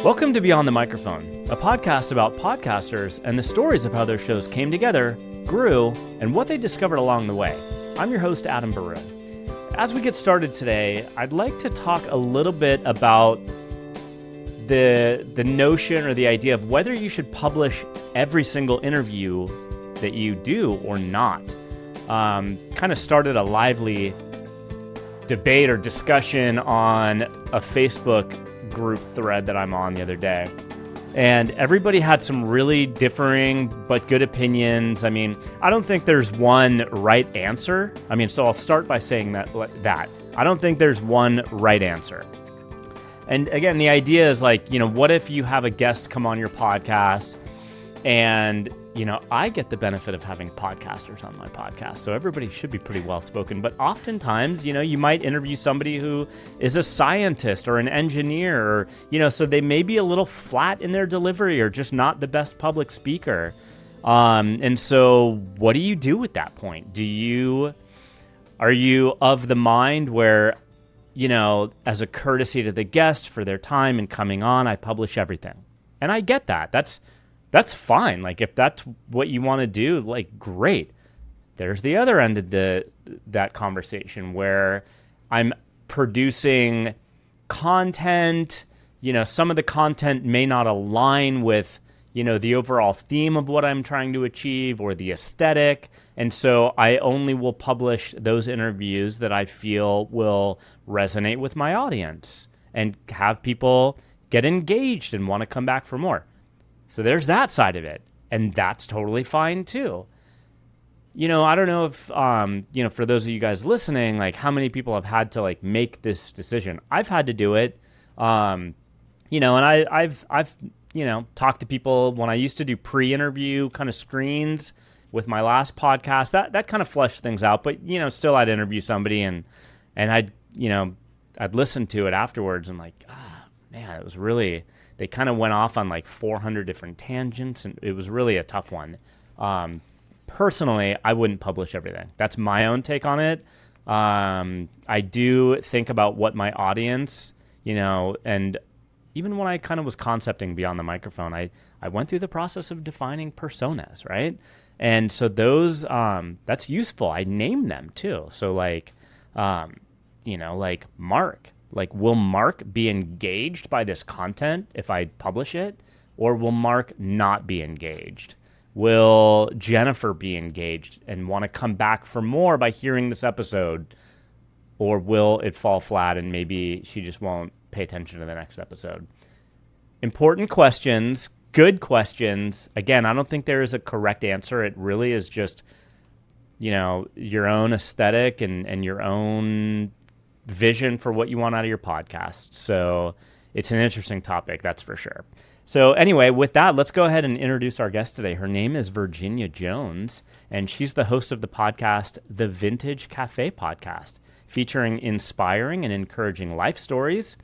Welcome to Beyond the Microphone, a podcast about podcasters and the stories of how their shows came together, grew, and what they discovered along the way. I'm your host, Adam Baruh. As we get started today, I'd like to talk a little bit about the notion or the idea of whether you should publish every single interview that you do or not. Kind of started a lively debate or discussion on a Facebook group thread that I'm on the other day. And everybody had some really differing but good opinions. I mean, I don't think there's one right answer. So I'll start by saying that I don't think there's one right answer. And again, the idea is what if you have a guest come on your podcast and, I get the benefit of having podcasters on my podcast, so everybody should be pretty well-spoken. But oftentimes, you might interview somebody who is a scientist or an engineer, or, so they may be a little flat in their delivery or just not the best public speaker. And so what do you do at that point? Are you of the mind where, as a courtesy to the guest for their time and coming on, I publish everything? And I get that. That's fine. If that's what you want to do, great. There's the other end of that conversation where I'm producing content. Some of the content may not align with, the overall theme of what I'm trying to achieve or the aesthetic. And so I only will publish those interviews that I feel will resonate with my audience and have people get engaged and want to come back for more. So there's that side of it, and that's totally fine too. I don't know if, for those of you guys listening, how many people have had to make this decision. I've had to do it, and I've talked to people when I used to do pre-interview kind of screens with my last podcast. That kind of fleshed things out, but still I'd interview somebody and I'd listen to it afterwards and man, it was really. They kind of went off on 400 different tangents, and it was really a tough one. Personally, I wouldn't publish everything. That's my own take on it. I do think about what my audience, and even when I kind of was concepting Beyond the Microphone, I went through the process of defining personas, right? And so those, that's useful. I name them too. So Mark. Will Mark be engaged by this content if I publish it? Or will Mark not be engaged? Will Jennifer be engaged and want to come back for more by hearing this episode? Or will it fall flat and maybe she just won't pay attention to the next episode? Important questions, good questions. Again, I don't think there is a correct answer. It really is just, your own aesthetic and your own vision for what you want out of your podcast. So it's an interesting topic, that's for sure. So anyway, with that, let's go ahead and introduce our guest today. Her name is Virginia Jones, and she's the host of the podcast, the Vintage Café Podcast, featuring inspiring and encouraging life stories,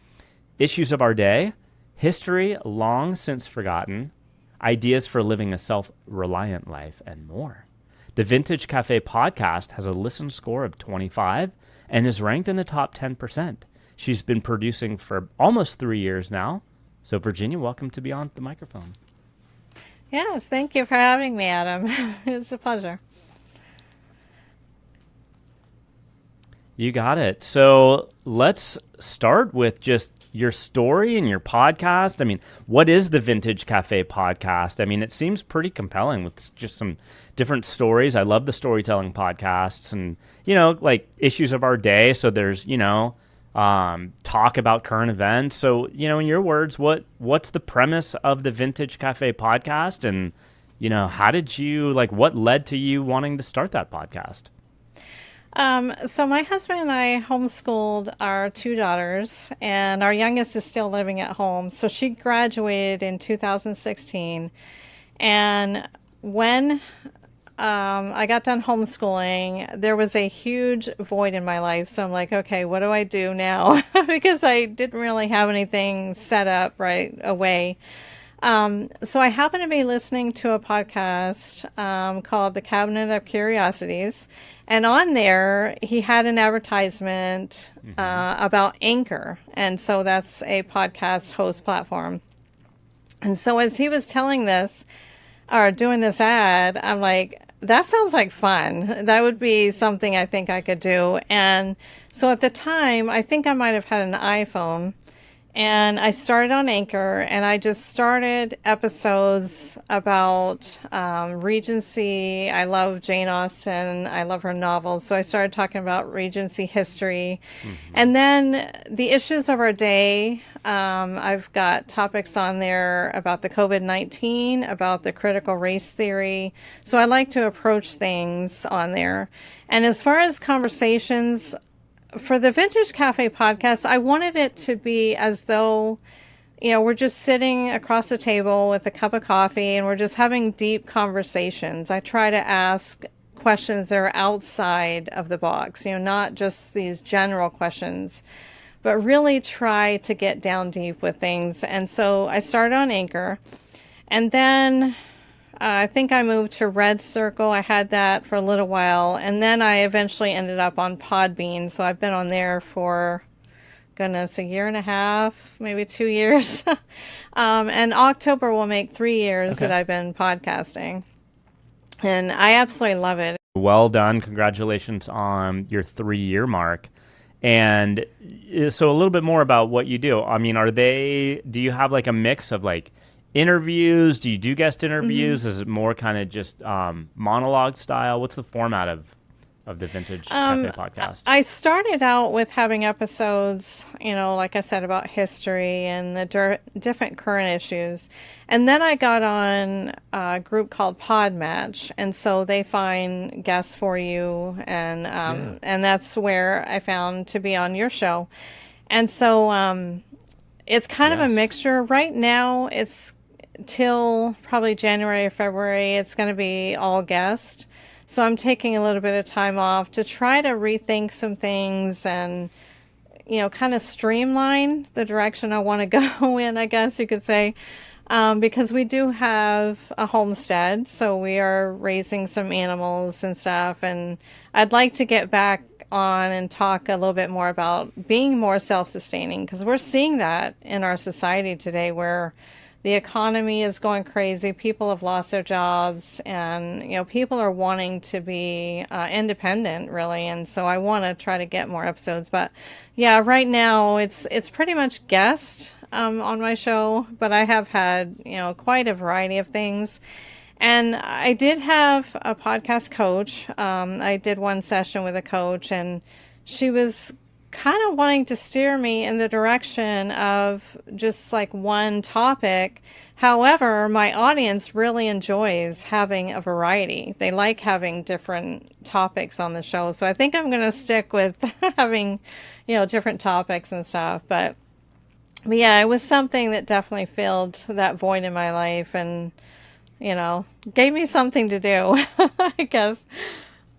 issues of our day, history long since forgotten, ideas for living a self-reliant life, and more. The Vintage Café Podcast has a listen score of 25 and is ranked in the top 10%. She's been producing for almost 3 years now. So Virginia, welcome to Beyond the Microphone. Yes, thank you for having me, Adam. It's a pleasure. You got it. So let's start with just your story and your podcast. What is the Vintage Café Podcast? It seems pretty compelling with just some different stories. I love the storytelling podcasts and, issues of our day. So there's, talk about current events. So, in your words, what's the premise of the Vintage Café Podcast? And, how did you, what led to you wanting to start that podcast? So my husband and I homeschooled our two daughters, and our youngest is still living at home. So she graduated in 2016. And when I got done homeschooling, there was a huge void in my life. So I'm like, okay, what do I do now? Because I didn't really have anything set up right away. So I happened to be listening to a podcast called The Cabinet of Curiosities. And on there, he had an advertisement about Anchor. And so that's a podcast host platform. And so as he was telling this or doing this ad, I'm like, that sounds like fun. That would be something I think I could do. And so at the time, I think I might have had an iPhone. And I started on Anchor, and I just started episodes about Regency. I love Jane Austen. I love her novels. So I started talking about Regency history. And then the issues of our day. I've got topics on there about the COVID-19, about the critical race theory. So I like to approach things on there. And as far as conversations, for the Vintage Café podcast, I wanted it to be as though, we're just sitting across the table with a cup of coffee and we're just having deep conversations. I try to ask questions that are outside of the box, not just these general questions, but really try to get down deep with things. And so I started on Anchor, and then I think I moved to Red Circle. I had that for a little while, and then I eventually ended up on Podbean. So I've been on there for, goodness, a year and a half, maybe 2 years. And October will make 3 years that I've been podcasting. And I absolutely love it. Well done. Congratulations on your 3-year mark. And so a little bit more about what you do. I mean, do you have like a mix of like interviews? Do you do guest interviews? Is it more kind of just monologue style? What's the format of the Vintage Cafe podcast? I started out with having episodes, like I said, about history and the different current issues. And then I got on a group called Podmatch. And so they find guests for you. And and that's where I found to be on your show. And so it's kind of a mixture. Right now, it's till probably January or February, it's going to be all guest. So I'm taking a little bit of time off to try to rethink some things and, kind of streamline the direction I want to go in, I guess you could say, because we do have a homestead. So we are raising some animals and stuff. And I'd like to get back on and talk a little bit more about being more self-sustaining, because we're seeing that in our society today where the economy is going crazy. People have lost their jobs, and people are wanting to be independent, really. And so I want to try to get more episodes. But yeah, right now it's pretty much guest on my show. But I have had quite a variety of things. And I did have a podcast coach. I did one session with a coach, and she was kind of wanting to steer me in the direction of just like one topic. However, my audience really enjoys having a variety. They like having different topics on the show. So I think I'm going to stick with having, different topics and stuff. But yeah, it was something that definitely filled that void in my life and, gave me something to do, I guess.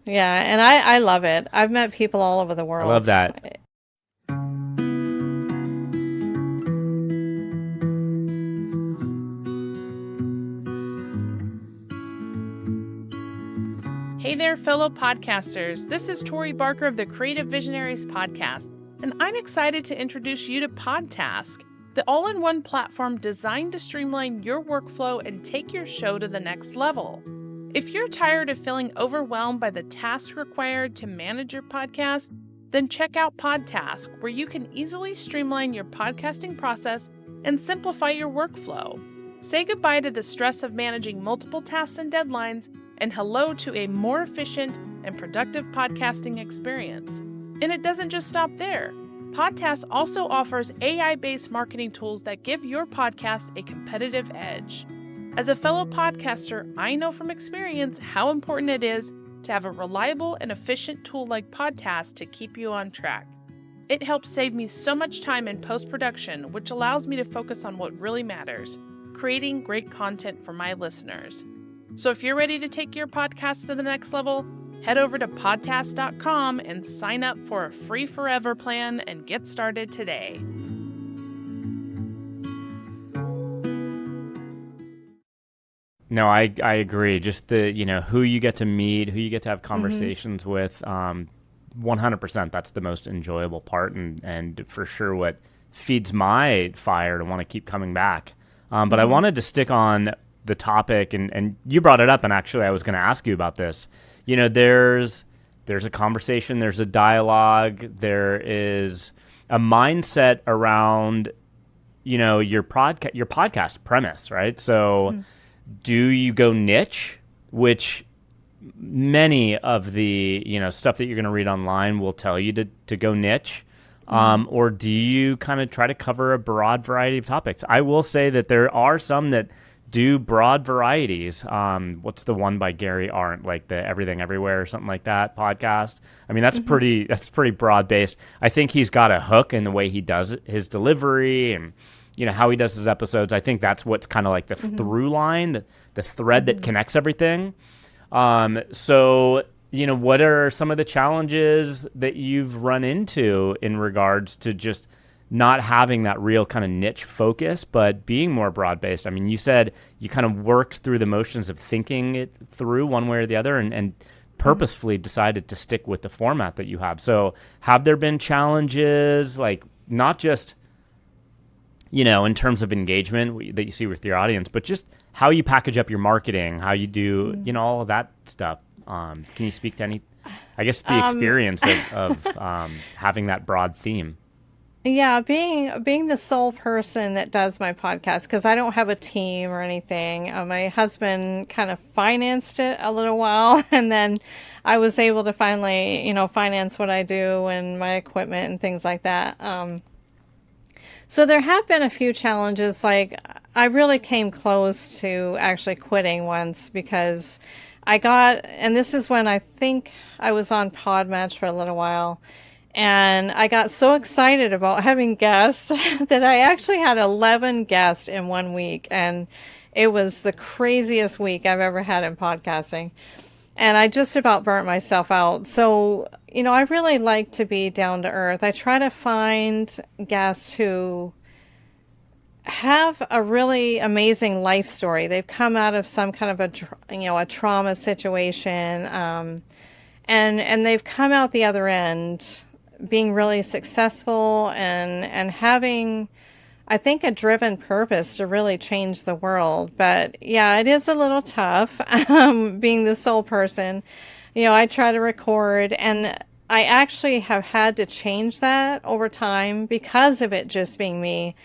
Yeah, and I love it. I've met people all over the world. I love that. Hey there, fellow podcasters. This is Tori Barker of the Creative Visionaries Podcast, and I'm excited to introduce you to Podtask, the all-in-one platform designed to streamline your workflow and take your show to the next level. If you're tired of feeling overwhelmed by the tasks required to manage your podcast, then check out Podtask, where you can easily streamline your podcasting process and simplify your workflow. Say goodbye to the stress of managing multiple tasks and deadlines, and hello to a more efficient and productive podcasting experience. And it doesn't just stop there. Podtask also offers AI-based marketing tools that give your podcast a competitive edge. As a fellow podcaster, I know from experience how important it is to have a reliable and efficient tool like Podtask to keep you on track. It helps save me so much time in post-production, which allows me to focus on what really matters, creating great content for my listeners. So if you're ready to take your podcast to the next level, head over to podtask.com and sign up for a free forever plan and get started today. No, I agree. Just the, who you get to meet, who you get to have conversations with, 100%. That's the most enjoyable part, and for sure what feeds my fire to want to keep coming back. But I wanted to stick on the topic, and you brought it up, and actually I was going to ask you about this. There's a conversation, there's a dialogue, there is a mindset around, your podcast premise, right? So do you go niche, which many of the, stuff that you're going to read online will tell you to go niche, or do you kind of try to cover a broad variety of topics? I will say that there are some that do broad varieties. What's the one by Gary Arndt, like the Everything Everywhere or something like that podcast? I mean, that's pretty broad based. I think he's got a hook in the way he does his delivery and how he does his episodes. I think that's what's kind of like the through line, the thread that connects everything. So what are some of the challenges that you've run into in regards to just not having that real kind of niche focus, but being more broad-based? I mean, you said you kind of worked through the motions of thinking it through one way or the other and purposefully decided to stick with the format that you have. So have there been challenges, like not just, in terms of engagement that you see with your audience, but just how you package up your marketing, how you do, all of that stuff? Can you speak to the experience of having that broad theme? Yeah, being the sole person that does my podcast, because I don't have a team or anything. My husband kind of financed it a little while, and then I was able to finally, finance what I do and my equipment and things like that. So there have been a few challenges. Like, I really came close to actually quitting once because and this is when I think I was on Podmatch for a little while, and I got so excited about having guests that I actually had 11 guests in 1 week. And it was the craziest week I've ever had in podcasting. And I just about burnt myself out. So, I really like to be down to earth. I try to find guests who have a really amazing life story. They've come out of some kind of a trauma situation. And they've come out the other end being really successful and having, I think, a driven purpose to really change the world. But yeah, it is a little tough being the sole person. I try to record, and I actually have had to change that over time because of it just being me.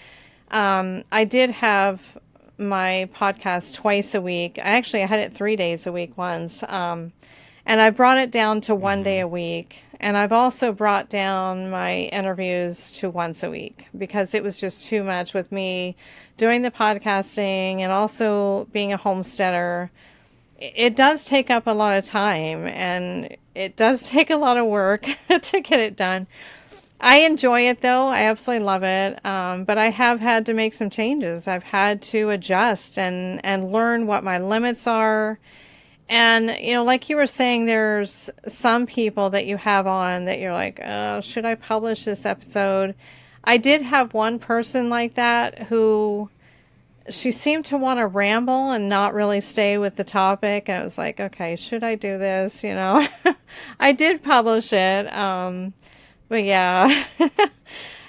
I did have my podcast twice a week. I had it 3 days a week once. And I brought it down to 1 day a week. And I've also brought down my interviews to once a week because it was just too much with me doing the podcasting and also being a homesteader. It does take up a lot of time, and it does take a lot of work to get it done. I enjoy it, though. I absolutely love it. But I have had to make some changes. I've had to adjust and learn what my limits are. And, like you were saying, there's some people that you have on that you're like, oh, should I publish this episode? I did have one person like that who she seemed to want to ramble and not really stay with the topic. And it was like, okay, should I do this? I did publish it. But yeah.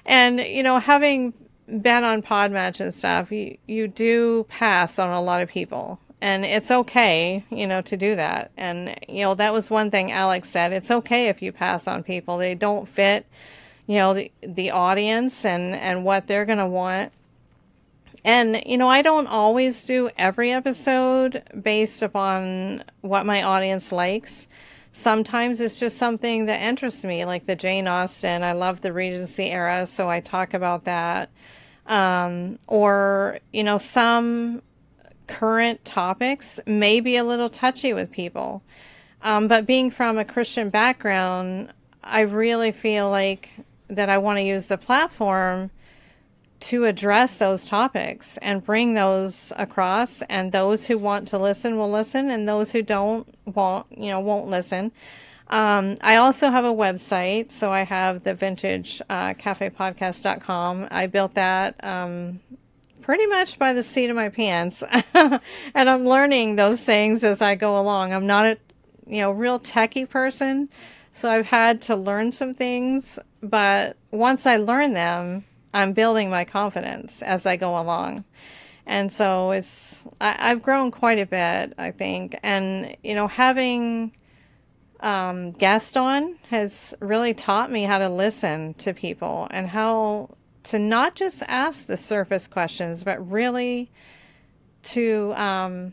And, having been on Podmatch and stuff, you do pass on a lot of people. And it's okay, to do that. And, that was one thing Alex said. It's okay if you pass on people. They don't fit, the audience and what they're going to want. And, I don't always do every episode based upon what my audience likes. Sometimes it's just something that interests me, like the Jane Austen. I love the Regency era, so I talk about that. Or, some current topics may be a little touchy with people. But being from a Christian background, I really feel like that I want to use the platform to address those topics and bring those across. And those who want to listen will listen, and those who won't listen. I also have a website. So I have the Vintage Café Podcast.com. I built that pretty much by the seat of my pants. And I'm learning those things as I go along. I'm not a real techie person, so I've had to learn some things, but once I learn them, I'm building my confidence as I go along. And so I've grown quite a bit, I think. And, having guest on has really taught me how to listen to people and how to not just ask the surface questions, but really to,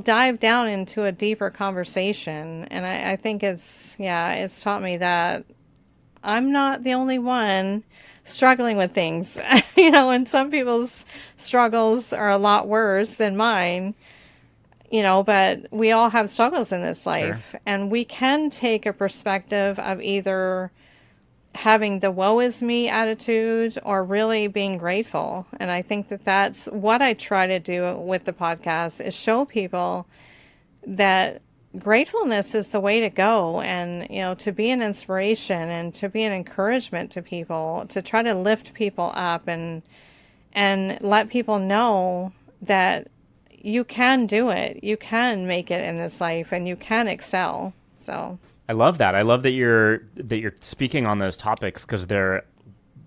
dive down into a deeper conversation. And I think it's taught me that I'm not the only one struggling with things, and some people's struggles are a lot worse than mine, but we all have struggles in this life. Sure. And we can take a perspective of either having the woe is me attitude or really being grateful. And I think that that's what I try to do with the podcast, is show people that gratefulness is the way to go, and to be an inspiration and to be an encouragement to people, to try to lift people up and let people know that you can do it, you can make it in this life, and you can excel. So I love that. I love that you're speaking on those topics, because they're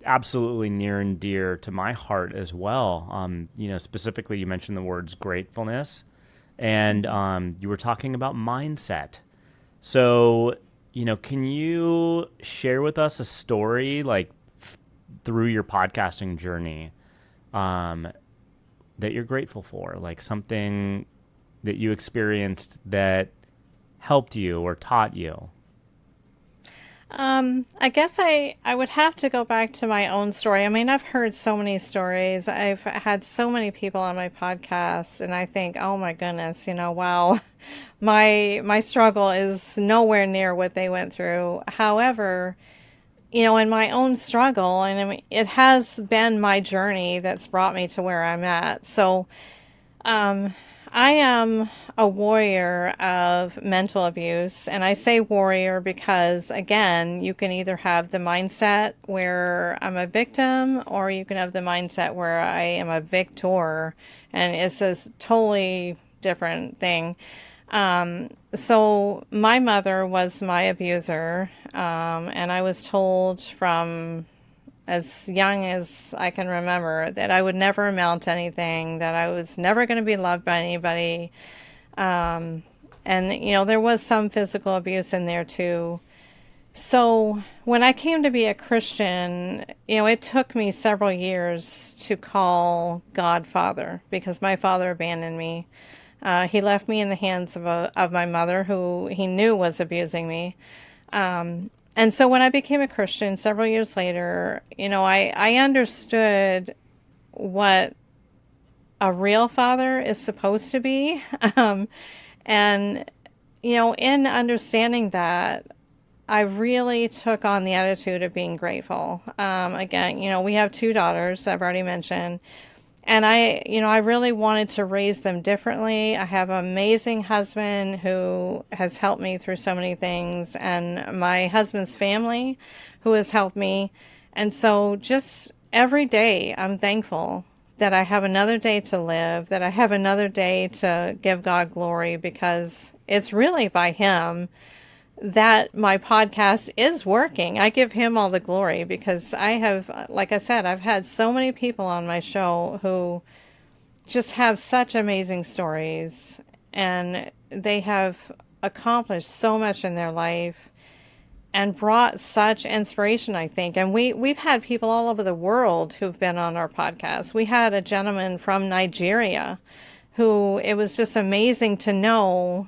absolutely near and dear to my heart as well. Specifically, you mentioned the words gratefulness. And you were talking about mindset. So, can you share with us a story, like through your podcasting journey, that you're grateful for, like something that you experienced that helped you or taught you? I guess I would have to go back to my own story. I mean, I've heard so many stories. I've had so many people on my podcast, and I think, oh my goodness, wow, my struggle is nowhere near what they went through. However, in my own struggle, and I mean, it has been my journey that's brought me to where I'm at. So, I am a warrior of mental abuse, and I say warrior because, again, you can either have the mindset where I'm a victim, or you can have the mindset where I am a victor, and it's a totally different thing. So my mother was my abuser, and I was told from as young as I can remember that I would never amount to anything, that I was never going to be loved by anybody. And, there was some physical abuse in there too. So when I came to be a Christian, it took me several years to call God Father, because my father abandoned me. He left me in the hands of my mother, who he knew was abusing me. And so when I became a Christian several years later, I understood what a real father is supposed to be. And, in understanding that, I really took on the attitude of being grateful. Again, we have 2 daughters, I've already mentioned. And I really wanted to raise them differently. I have an amazing husband who has helped me through so many things, and my husband's family who has helped me. And so just every day I'm thankful that I have another day to live, that I have another day to give God glory, because it's really by Him that my podcast is working. I give Him all the glory, because I have, like I said, I've had so many people on my show who just have such amazing stories, and they have accomplished so much in their life and brought such inspiration, I think. And we've had people all over the world who've been on our podcast. We had a gentleman from Nigeria who, it was just amazing to know.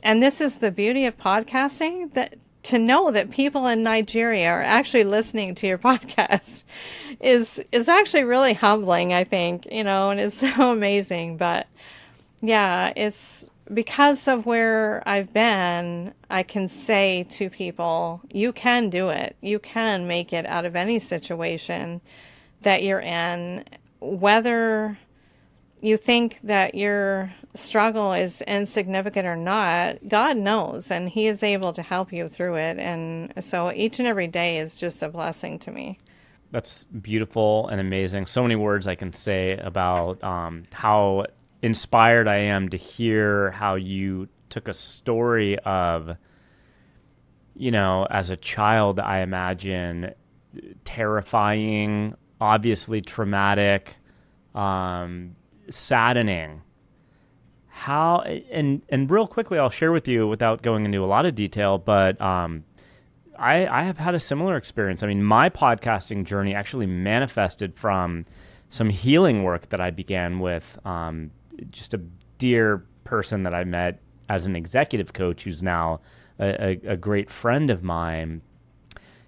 And this is the beauty of podcasting, that to know that people in Nigeria are actually listening to your podcast is actually really humbling, I think, and it's so amazing. But yeah, it's because of where I've been, I can say to people, you can do it. You can make it out of any situation that you're in, whether you think that your struggle is insignificant or not. God knows, and He is able to help you through it. And so each and every day is just a blessing to me. That's beautiful and amazing. So many words I can say about how inspired I am to hear how you took a story of, as a child, I imagine, terrifying, obviously traumatic, saddening. How and real quickly, I'll share with you without going into a lot of detail, but I have had a similar experience. I mean, my podcasting journey actually manifested from some healing work that I began with just a dear person that I met as an executive coach who's now a great friend of mine.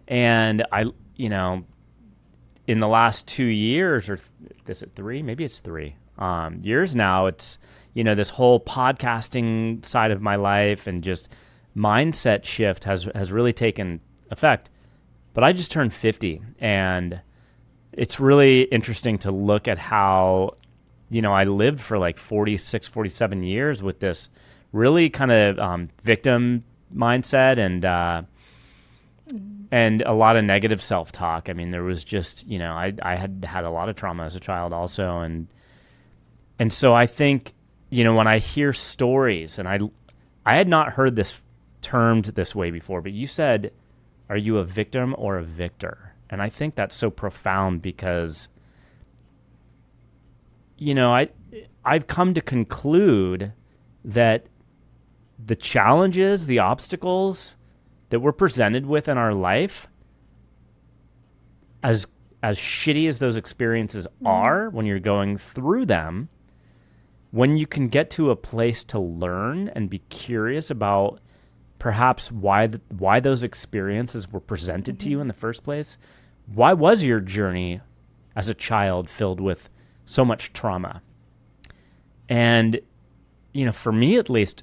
And I, in the last 2 years, or is it 3? Maybe it's 3 years now, it's, this whole podcasting side of my life and just mindset shift has really taken effect. But I just turned 50, and it's really interesting to look at how, I lived for like 46, 47 years with this really kind of victim mindset and a lot of negative self-talk. I mean, there was just, I had a lot of trauma as a child also. And so I think, when I hear stories, and I had not heard this termed this way before, but you said, are you a victim or a victor? And I think that's so profound because, I've come to conclude that the challenges, the obstacles that we're presented with in our life, as shitty as those experiences are when you're going through them, when you can get to a place to learn and be curious about perhaps why those experiences were presented to you in the first place, why was your journey as a child filled with so much trauma? And, for me at least,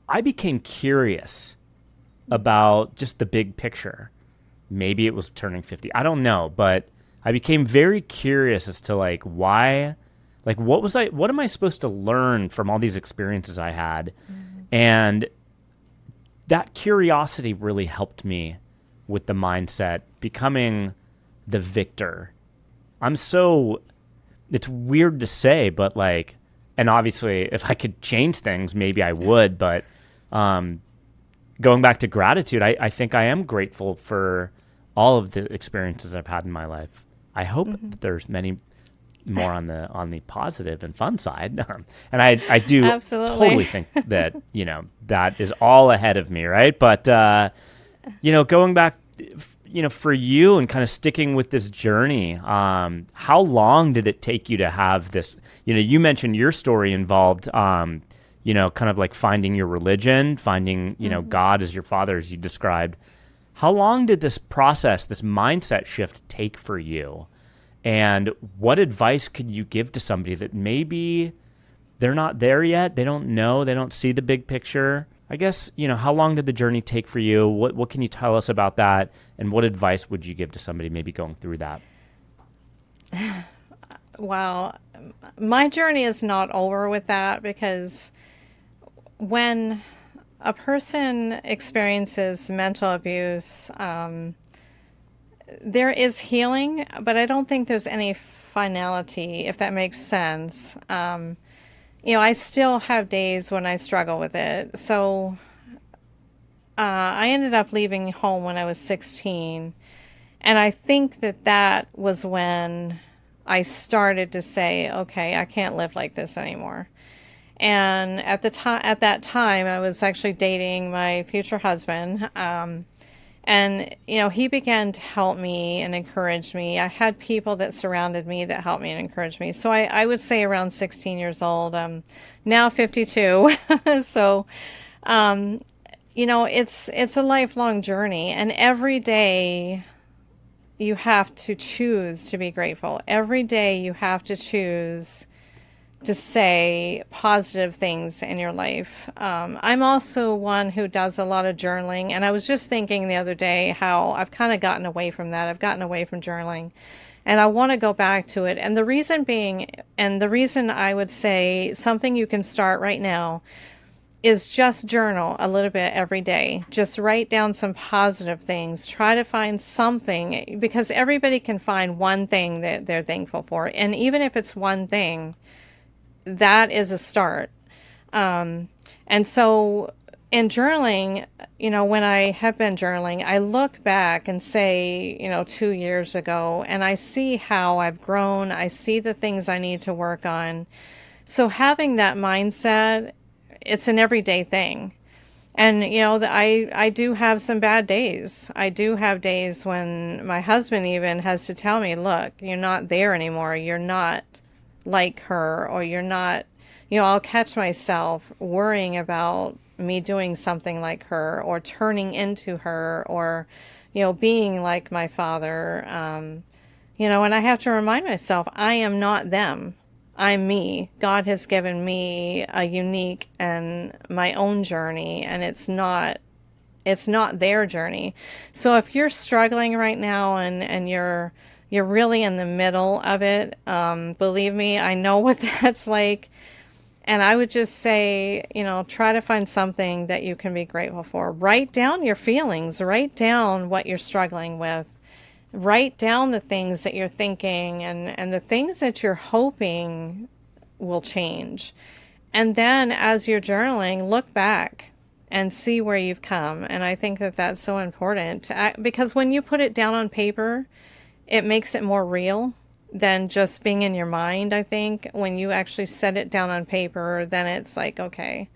I became curious about just the big picture. Maybe it was turning 50. I don't know, but I became very curious as to why, what am I supposed to learn from all these experiences I had? And that curiosity really helped me with the mindset, becoming the victor. It's weird to say, but and obviously if I could change things, maybe I would, but going back to gratitude, I think I am grateful for all of the experiences I've had in my life. I hope that there's many more on the positive and fun side. And I do Absolutely. Totally think that, that is all ahead of me, right? But, going back, for you and kind of sticking with this journey, how long did it take you to have this, you mentioned your story involved, kind of like finding your religion, finding, God as your father, as you described. How long did this process, this mindset shift take for you? And what advice could you give to somebody that maybe they're not there yet? They don't know. They don't see the big picture. I guess, how long did the journey take for you? What can you tell us about that? And what advice would you give to somebody maybe going through that? Well, my journey is not over with that, because when a person experiences mental abuse, there is healing, but I don't think there's any finality, if that makes sense. I still have days when I struggle with it. So I ended up leaving home when I was 16. And I think that was when I started to say, okay, I can't live like this anymore. And at that time, I was actually dating my future husband. And, he began to help me and encourage me. I had people that surrounded me that helped me and encouraged me. So I would say around 16 years old, now 52. So, it's a lifelong journey. And every day you have to choose to be grateful. Every day you have to choose to say positive things in your life. I'm also one who does a lot of journaling, and I was just thinking the other day how I've kind of gotten away from that. I've gotten away from journaling, and I want to go back to it. And the reason I would say something you can start right now is just journal a little bit every day. Just write down some positive things. Try to find something, because everybody can find one thing that they're thankful for. And even if it's one thing, that is a start. And so in journaling, when I have been journaling, I look back and say, 2 years ago, and I see how I've grown. I see the things I need to work on. So having that mindset, it's an everyday thing. And, I do have some bad days. I do have days when my husband even has to tell me, look, you're not there anymore. You're not like her, or you're not, I'll catch myself worrying about me doing something like her, or turning into her, or, being like my father. And I have to remind myself, I am not them. I'm me. God has given me a unique and my own journey, and it's not their journey. So if you're struggling right now and you're really in the middle of it, believe me, I know what that's like. And I would just say, try to find something that you can be grateful for. Write down your feelings. Write down what you're struggling with. Write down the things that you're thinking and the things that you're hoping will change. And then as you're journaling, look back and see where you've come. And I think that that's so important because when you put it down on paper, it makes it more real than just being in your mind. I think when you actually set it down on paper, then it's like, okay,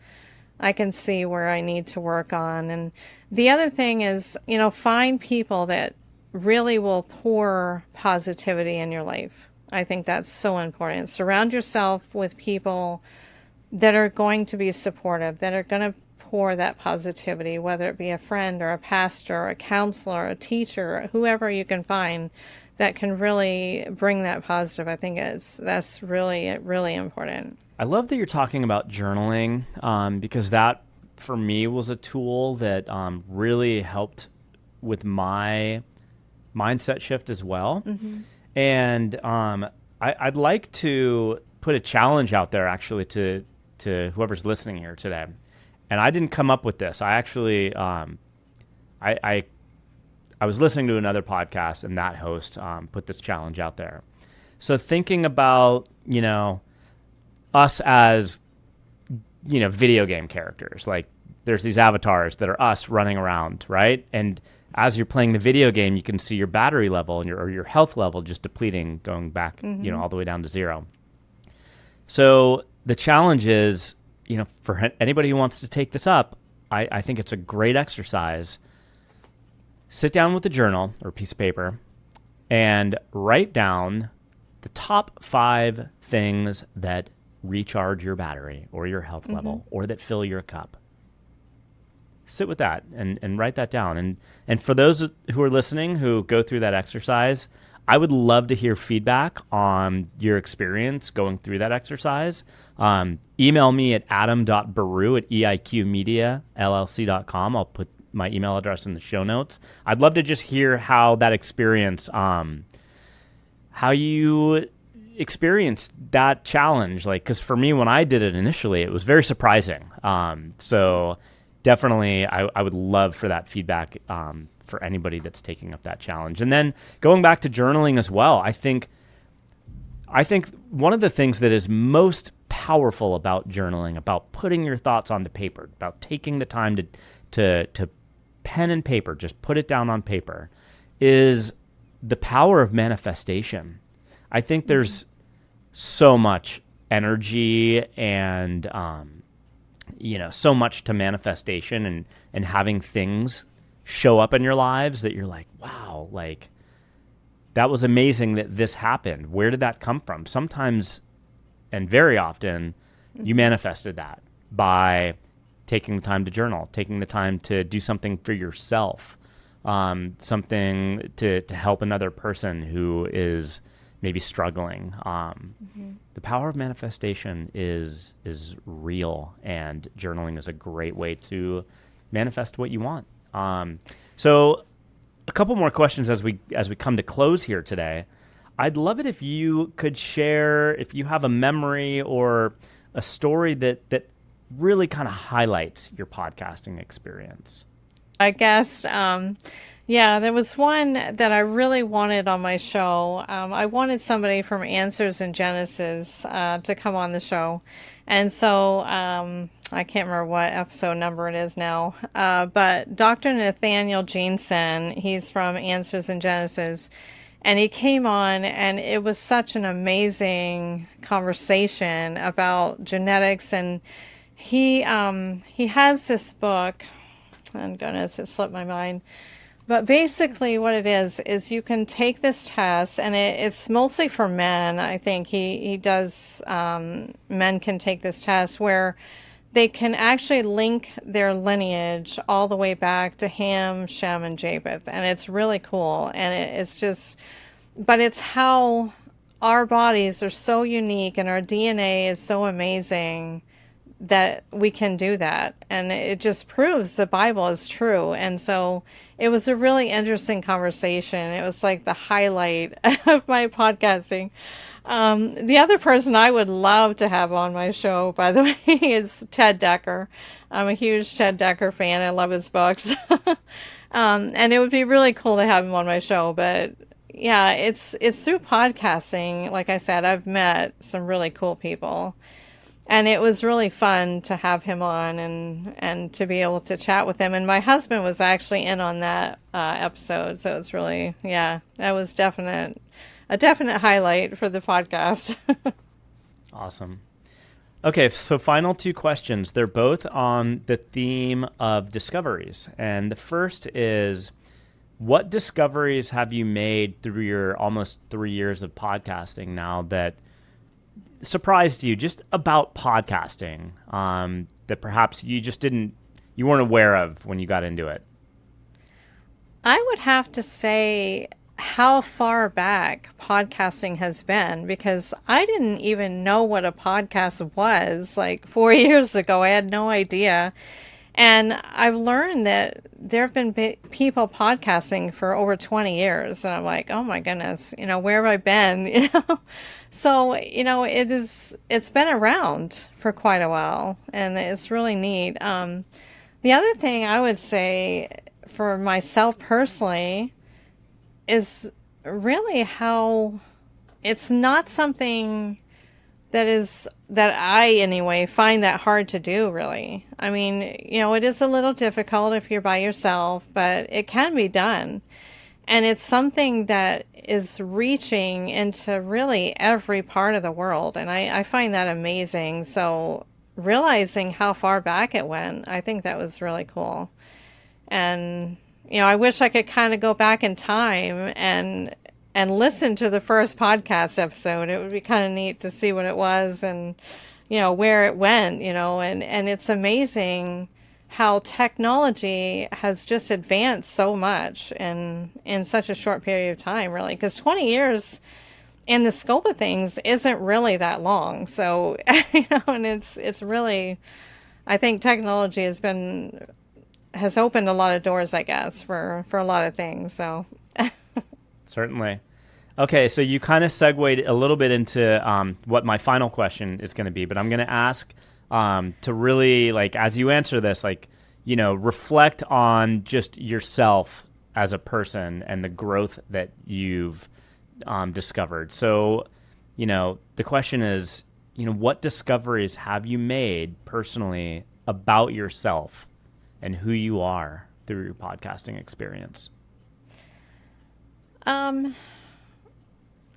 I can see where I need to work on. And the other thing is, find people that really will pour positivity in your life. I think that's so important. Surround yourself with people that are going to be supportive, that are going to pour that positivity, whether it be a friend or a pastor or a counselor, a teacher, whoever you can find that can really bring that positive. I think that's really, really important. I love that you're talking about journaling because that, for me, was a tool that really helped with my mindset shift as well. Mm-hmm. And I'd like to put a challenge out there actually to whoever's listening here today. And I didn't come up with this. I actually, I was listening to another podcast and that host put this challenge out there. So thinking about, us as, video game characters, like there's these avatars that are us running around, right? And as you're playing the video game, you can see your battery level and your health level just depleting, going back, mm-hmm. All the way down to zero. So the challenge is, for anybody who wants to take this up, I think it's a great exercise. Sit down with a journal or a piece of paper and write down the top 5 things that recharge your battery or your health mm-hmm. level or that fill your cup. Sit with that and write that down. And for those who are listening who go through that exercise, I would love to hear feedback on your experience going through that exercise. Email me at adam.baruh@eiqmediallc.com. I'll put my email address in the show notes. I'd love to just hear how that experience, how you experienced that challenge. Like, because for me, when I did it initially, it was very surprising. So definitely, I would love for that feedback for anybody that's taking up that challenge. And then going back to journaling as well, I think one of the things that is most powerful about journaling, about putting your thoughts onto paper, about taking the time to pen and paper, just put it down on paper, is the power of manifestation. I think there's so much energy and so much to manifestation and having things show up in your lives that you're like, wow, like that was amazing that this happened. Where did that come from? Sometimes, and very often, you manifested that by taking the time to journal, taking the time to do something for yourself, something to help another person who is maybe struggling. The power of manifestation is real, and journaling is a great way to manifest what you want. So a couple more questions as we come to close here today. I'd love it if you could share, if you have a memory or a story that really kind of highlights your podcasting experience. I guess, Yeah, there was one that I really wanted on my show. I wanted somebody from Answers in Genesis to come on the show. And so I can't remember what episode number it is now. But Dr. Nathaniel Jeanson, he's from Answers in Genesis. And he came on, and it was such an amazing conversation about genetics. And he has this book. Oh, goodness, it slipped my mind. But basically what it is you can take this test, and it's mostly for men. I think he does, men can take this test where they can actually link their lineage all the way back to Ham, Shem, and Japheth. And it's really cool. And it's just, but it's how our bodies are so unique and our DNA is so amazing that we can do that. And it just proves the Bible is true. And so it was a really interesting conversation. It was like the highlight of my podcasting. The other person I would love to have on my show, by the way, is Ted Decker. I'm a huge Ted Decker fan. I love his books. And it would be really cool to have him on my show. But yeah, it's through podcasting. Like I said, I've met some really cool people. And it was really fun to have him on and to be able to chat with him. And my husband was actually in on that episode. So it's really, yeah, that was a definite highlight for the podcast. Awesome. Okay, so final two questions. They're both on the theme of discoveries. And the first is, what discoveries have you made through your almost 3 years of podcasting now that surprised you just about podcasting, that perhaps you weren't aware of when you got into it? I would have to say how far back podcasting has been, because I didn't even know what a podcast was like 4 years ago. I had no idea. And I've learned that there have been people podcasting for over 20 years. And I'm like, oh my goodness, where have I been? So, it's been around for quite a while, and it's really neat. The other thing I would say for myself personally is really how it's not something that I anyway find that hard to do, really. I mean, it is a little difficult if you're by yourself, but it can be done. And it's something that is reaching into really every part of the world. And I find that amazing. So realizing how far back it went, I think that was really cool. And, I wish I could kind of go back in time and listen to the first podcast episode. It would be kind of neat to see what it was and, where it went, and it's amazing how technology has just advanced so much in such a short period of time, really, because 20 years in the scope of things isn't really that long. So, and it's really, I think technology has opened a lot of doors, I guess, for a lot of things. So Certainly. Okay, so you kind of segued a little bit into what my final question is going to be, but I'm going to ask to really, as you answer this, reflect on just yourself as a person and the growth that you've discovered. So, the question is, what discoveries have you made personally about yourself and who you are through your podcasting experience?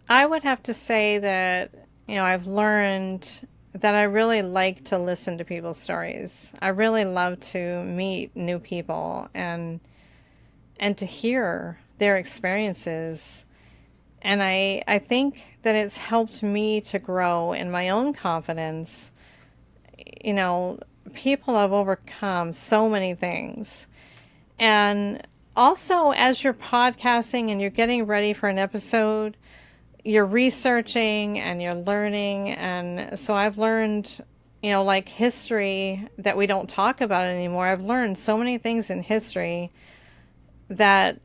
I would have to say that, I've learned that I really like to listen to people's stories. I really love to meet new people and to hear their experiences. And I think that it's helped me to grow in my own confidence. People have overcome so many things. And also, as you're podcasting and you're getting ready for an episode, you're researching and you're learning. And so I've learned, history that we don't talk about anymore. I've learned so many things in history that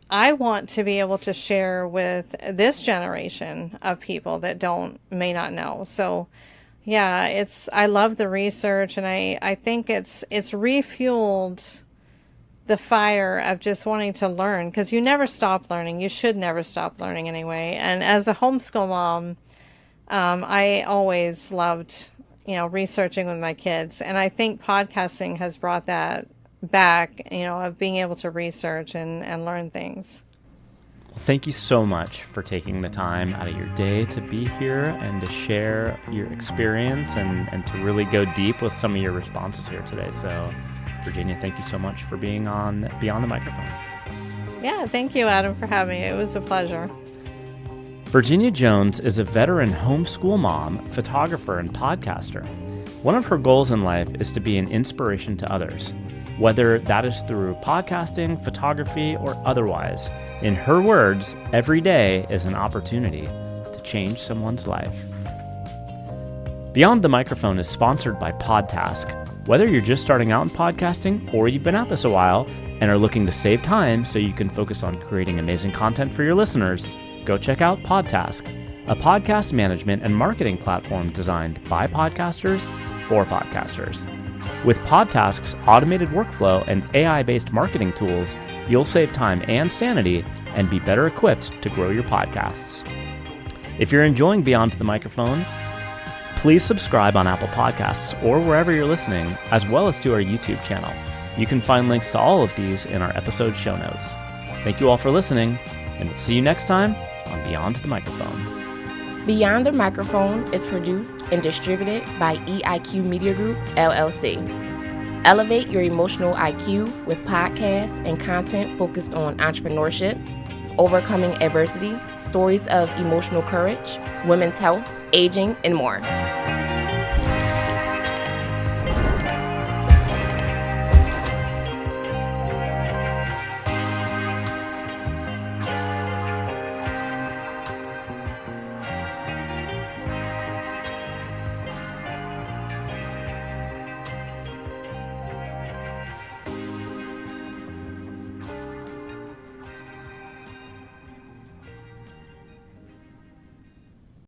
I want to be able to share with this generation of people that may not know. So yeah, I love the research, and I think it's refueled the fire of just wanting to learn, because you never stop learning. You should never stop learning anyway. And as a homeschool mom, I always loved, researching with my kids. And I think podcasting has brought that back, of being able to research and learn things. Well, thank you so much for taking the time out of your day to be here and to share your experience and to really go deep with some of your responses here today. So, Virginia, thank you so much for being on Beyond the Microphone. Yeah, thank you, Adam, for having me. It was a pleasure. Virginia Jones is a veteran homeschool mom, photographer, and podcaster. One of her goals in life is to be an inspiration to others, whether that is through podcasting, photography, or otherwise. In her words, every day is an opportunity to change someone's life. Beyond the Microphone is sponsored by Podtask. Whether you're just starting out in podcasting or you've been at this a while and are looking to save time so you can focus on creating amazing content for your listeners, go check out Podtask, a podcast management and marketing platform designed by podcasters for podcasters. With Podtask's automated workflow and AI-based marketing tools, you'll save time and sanity and be better equipped to grow your podcasts. If you're enjoying Beyond the Microphone, please subscribe on Apple Podcasts or wherever you're listening, as well as to our YouTube channel. You can find links to all of these in our episode show notes. Thank you all for listening, and we'll see you next time on Beyond the Microphone. Beyond the Microphone is produced and distributed by EIQ Media Group, LLC. Elevate your emotional IQ with podcasts and content focused on entrepreneurship, overcoming adversity, stories of emotional courage, women's health, aging, and more.